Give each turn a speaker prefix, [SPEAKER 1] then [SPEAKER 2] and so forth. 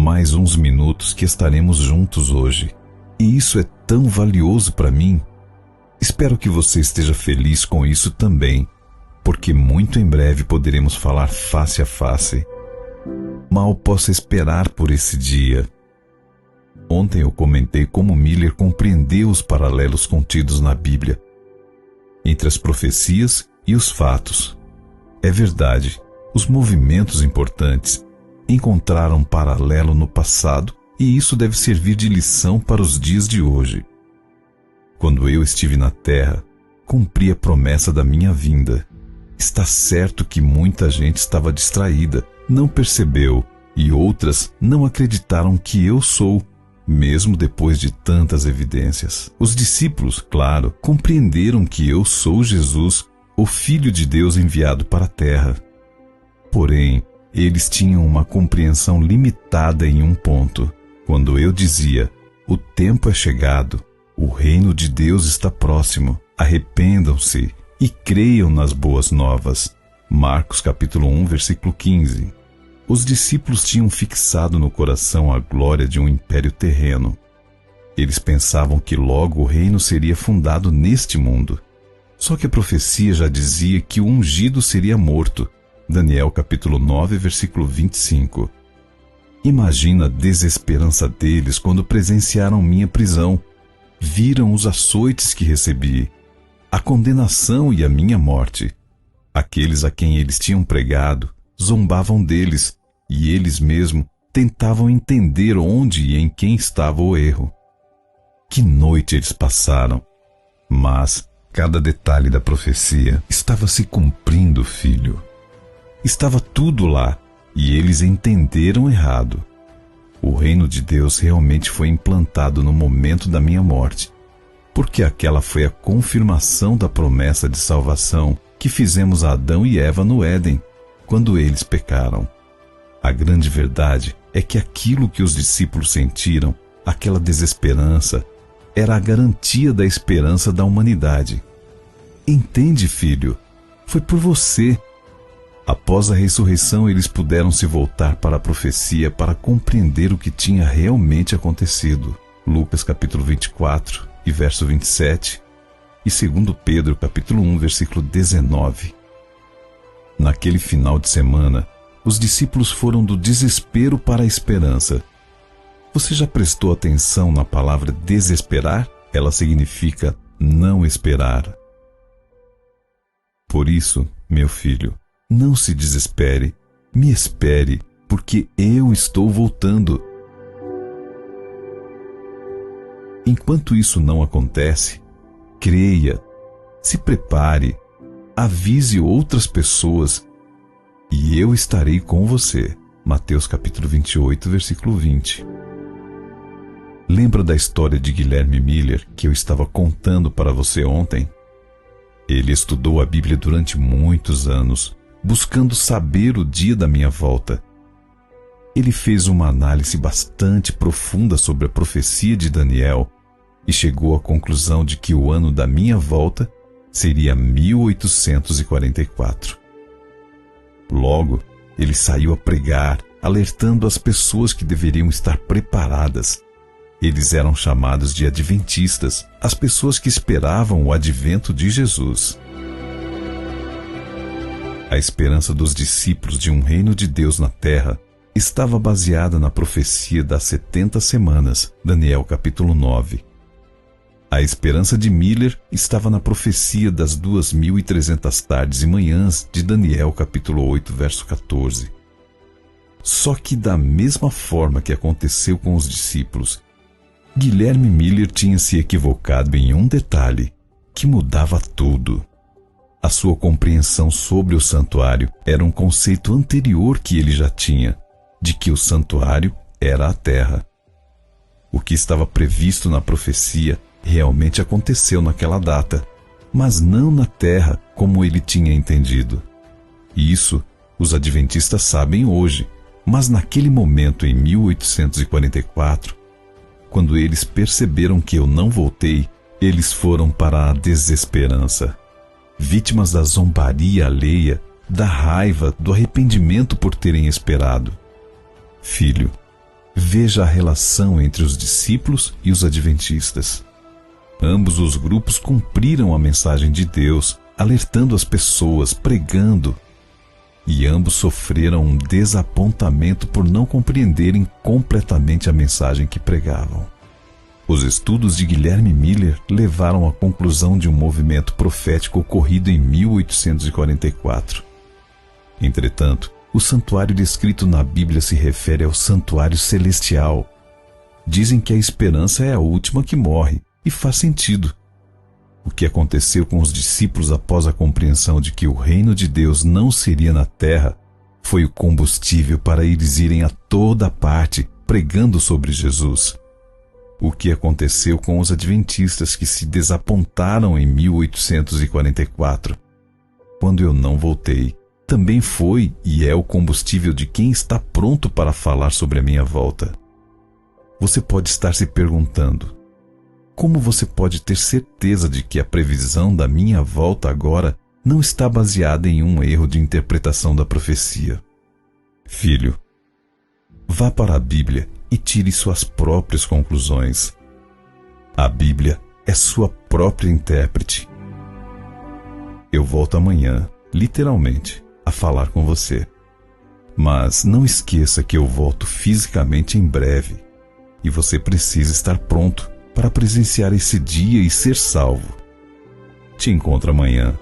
[SPEAKER 1] mais uns minutos que estaremos juntos hoje. E isso é tão valioso para mim. Espero que você esteja feliz com isso também, porque muito em breve poderemos falar face a face. Mal posso esperar por esse dia. Ontem eu comentei como Miller compreendeu os paralelos contidos na Bíblia, entre as profecias e os fatos. É verdade, os movimentos importantes encontraram um paralelo no passado e isso deve servir de lição para os dias de hoje. Quando eu estive na Terra, cumpri a promessa da minha vinda. Está certo que muita gente estava distraída, não percebeu, e outras não acreditaram que eu sou, mesmo depois de tantas evidências. Os discípulos, claro, compreenderam que eu sou Jesus, o Filho de Deus enviado para a Terra. Porém, eles tinham uma compreensão limitada em um ponto. Quando eu dizia, o tempo é chegado, o reino de Deus está próximo, arrependam-se e creiam nas boas novas. Marcos capítulo 1, versículo 15. Os discípulos tinham fixado no coração a glória de um império terreno. Eles pensavam que logo o reino seria fundado neste mundo. Só que a profecia já dizia que o ungido seria morto. Daniel capítulo 9, versículo 25. Imagina a desesperança deles quando presenciaram minha prisão. Viram os açoites que recebi, a condenação e a minha morte. Aqueles a quem eles tinham pregado zombavam deles, e eles mesmos tentavam entender onde e em quem estava o erro. Que noite eles passaram! Mas cada detalhe da profecia estava se cumprindo, filho. Estava tudo lá, e eles entenderam errado. O reino de Deus realmente foi implantado no momento da minha morte, porque aquela foi a confirmação da promessa de salvação que fizemos a Adão e Eva no Éden, quando eles pecaram. A grande verdade é que aquilo que os discípulos sentiram, aquela desesperança, era a garantia da esperança da humanidade. Entende, filho? Foi por você. Após a ressurreição, eles puderam se voltar para a profecia para compreender o que tinha realmente acontecido. Lucas capítulo 24 e verso 27 e 2 Pedro capítulo 1, versículo 19. Naquele final de semana, os discípulos foram do desespero para a esperança. Você já prestou atenção na palavra desesperar? Ela significa não esperar. Por isso, meu filho, não se desespere, me espere, porque eu estou voltando. Enquanto isso não acontece, creia, se prepare, avise outras pessoas e eu estarei com você. Mateus capítulo 28, versículo 20. Lembra da história de Guilherme Miller que eu estava contando para você ontem? Ele estudou a Bíblia durante muitos anos, buscando saber o dia da minha volta. Ele fez uma análise bastante profunda sobre a profecia de Daniel e chegou à conclusão de que o ano da minha volta seria 1844. Logo, ele saiu a pregar, alertando as pessoas que deveriam estar preparadas. Eles eram chamados de adventistas, as pessoas que esperavam o advento de Jesus. A esperança dos discípulos de um reino de Deus na terra estava baseada na profecia das 70 semanas, Daniel capítulo 9. A esperança de Miller estava na profecia das 2.300 tardes e manhãs de Daniel capítulo 8, verso 14. Só que da mesma forma que aconteceu com os discípulos, Guilherme Miller tinha se equivocado em um detalhe que mudava tudo. A sua compreensão sobre o santuário era um conceito anterior que ele já tinha, de que o santuário era a terra. O que estava previsto na profecia realmente aconteceu naquela data, mas não na terra como ele tinha entendido. Isso os adventistas sabem hoje, mas naquele momento, em 1844, quando eles perceberam que eu não voltei, eles foram para a desesperança. Vítimas da zombaria alheia, da raiva, do arrependimento por terem esperado. Filho, Veja a relação entre os discípulos e os adventistas. Ambos os grupos cumpriram a mensagem de Deus, alertando as pessoas, pregando. E ambos sofreram um desapontamento por não compreenderem completamente a mensagem que pregavam. Os estudos de Guilherme Miller levaram à conclusão de um movimento profético ocorrido em 1844. Entretanto, o santuário descrito na Bíblia se refere ao santuário celestial. Dizem que a esperança é a última que morre, e faz sentido. O que aconteceu com os discípulos após a compreensão de que o reino de Deus não seria na terra foi o combustível para eles irem a toda parte pregando sobre Jesus. O que aconteceu com os adventistas que se desapontaram em 1844, quando eu não voltei, também foi e é o combustível de quem está pronto para falar sobre a minha volta. Você pode estar se perguntando: como você pode ter certeza de que a previsão da minha volta agora não está baseada em um erro de interpretação da profecia? Filho, vá para a Bíblia e tire suas próprias conclusões. A Bíblia é sua própria intérprete. Eu volto amanhã, literalmente, a falar com você. Mas não esqueça que eu volto fisicamente em breve e você precisa estar pronto para presenciar esse dia e ser salvo. Te encontro amanhã.